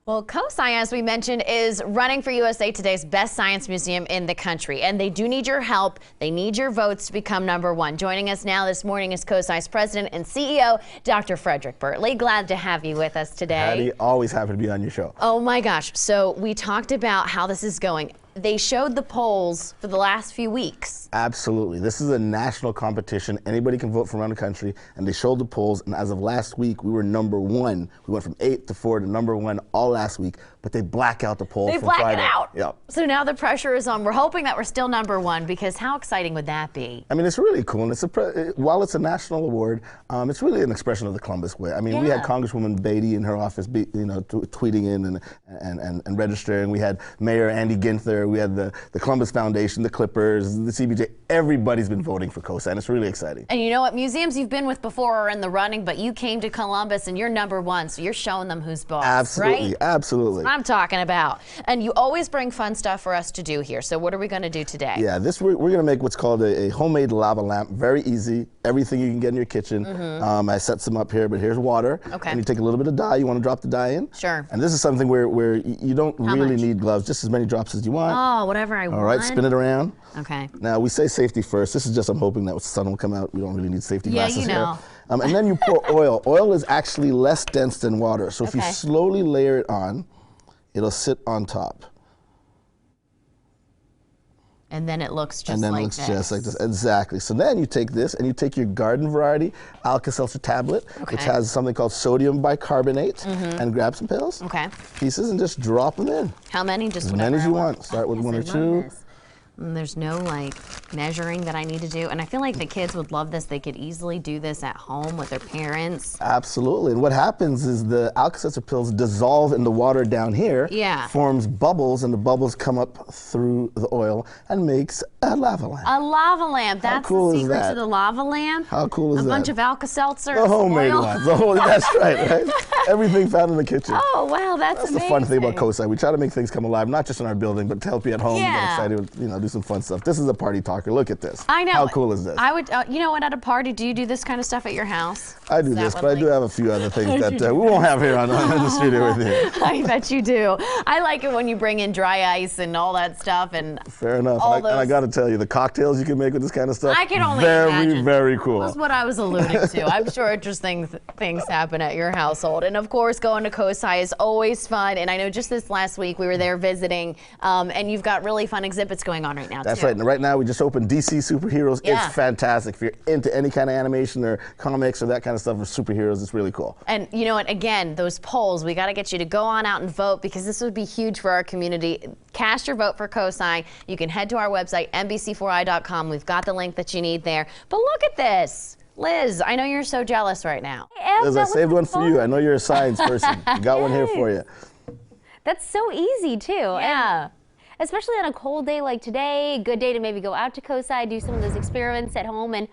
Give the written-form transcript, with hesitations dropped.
Well, COSI, as we mentioned, is running for USA Today's best science museum in the country, and they do need your help. They need your votes to become #1. Joining us now this morning is COSI's president and CEO, Dr. Frederick Bertley. Glad to have you with us today. Patty, always happy to be on your show. Oh my gosh. So we talked about how this is going. They showed the polls for the last few weeks. Absolutely. This is a national competition. Anybody can vote from around the country, and they showed the polls, and as of last week, we were #1. We went from 8 to 4 to #1 all last week, but they black out the polls They from black Friday. it out. Yep. So now the pressure is on. We're hoping that we're still #1, because how exciting would that be? I mean, it's really cool, and while it's a national award, it's really an expression of the Columbus way. I mean, we had Congresswoman Beatty in her office, tweeting in and registering. We had Mayor Andy Ginther. We had the Columbus Foundation, the Clippers, the CBJ. Everybody's been voting for COSI, and it's really exciting. And you know what? Museums you've been with before are in the running, but you came to Columbus and you're #1, so you're showing them who's boss. Absolutely, right? absolutely. That's what I'm talking about. And you always bring fun stuff for us to do here. So what are we going to do today? Yeah, we're going to make what's called a homemade lava lamp. Very easy. Everything you can get in your kitchen. I set some up here, but here's water. Okay. And you take a little bit of dye. You want to drop the dye in. Sure. And this is something where you don't really need gloves. Just as many drops as you want. Oh, whatever I want. All right, spin it around. Okay. Now, we say safety first. This is just, I'm hoping that the sun will come out. We don't really need safety glasses you know. here. And then you pour oil. Oil is actually less dense than water. So if you slowly layer it on, it'll sit on top. And then it looks just and then like it looks this. just like this. Exactly. So then you take this and you take your garden variety Alka-Seltzer tablet, which has something called sodium bicarbonate, and grab some pills, pieces, and just drop them in. How many? Just as many as you want. Start with 1 or 2. And there's no measuring that I need to do. And I feel like the kids would love this. They could easily do this at home with their parents. Absolutely. And what happens is the Alka-Seltzer pills dissolve in the water down here, forms bubbles, and the bubbles come up through the oil and makes a lava lamp. A lava lamp. That's cool the is secret that? to the lava lamp. How cool is that? A bunch of Alka-Seltzer. The homemade ones. That's right? Everything found in the kitchen. Oh, wow, that's amazing. That's the fun thing about COSI. We try to make things come alive, not just in our building, but to help you at home. Get excited with, do some fun stuff. This is a party talker. Look at this. I know. How cool is this? I would, you know what, at a party, do you do this kind of stuff at your house? I do this, but I do have a few other things that we won't have here in the studio with you. I bet you do. I like it when you bring in dry ice and all that stuff. And fair enough. And I got to tell you, the cocktails you can make with this kind of stuff, I can only imagine. Very cool. That's what I was alluding to. I'm sure interesting things happen at your household. And of course, going to COSI is always fun. And I know just this last week we were there visiting, and you've got really fun exhibits going on right now. That's right. And right now we just opened DC Superheroes. It's fantastic. If you're into any kind of animation or comics or that kind of stuff or superheroes, it's really cool. And you know what? Again, those polls, we got to get you to go on out and vote, because this would be huge for our community. Cast your vote for COSI. You can head to our website, NBC4i.com. We've got the link that you need there. But look at this. Liz, I know you're so jealous right now. Liz, I saved one for you. I know you're a science person. Got one here for you. That's so easy, too. Yeah. And especially on a cold day like today, good day to maybe go out to COSI, do some of those experiments at home, and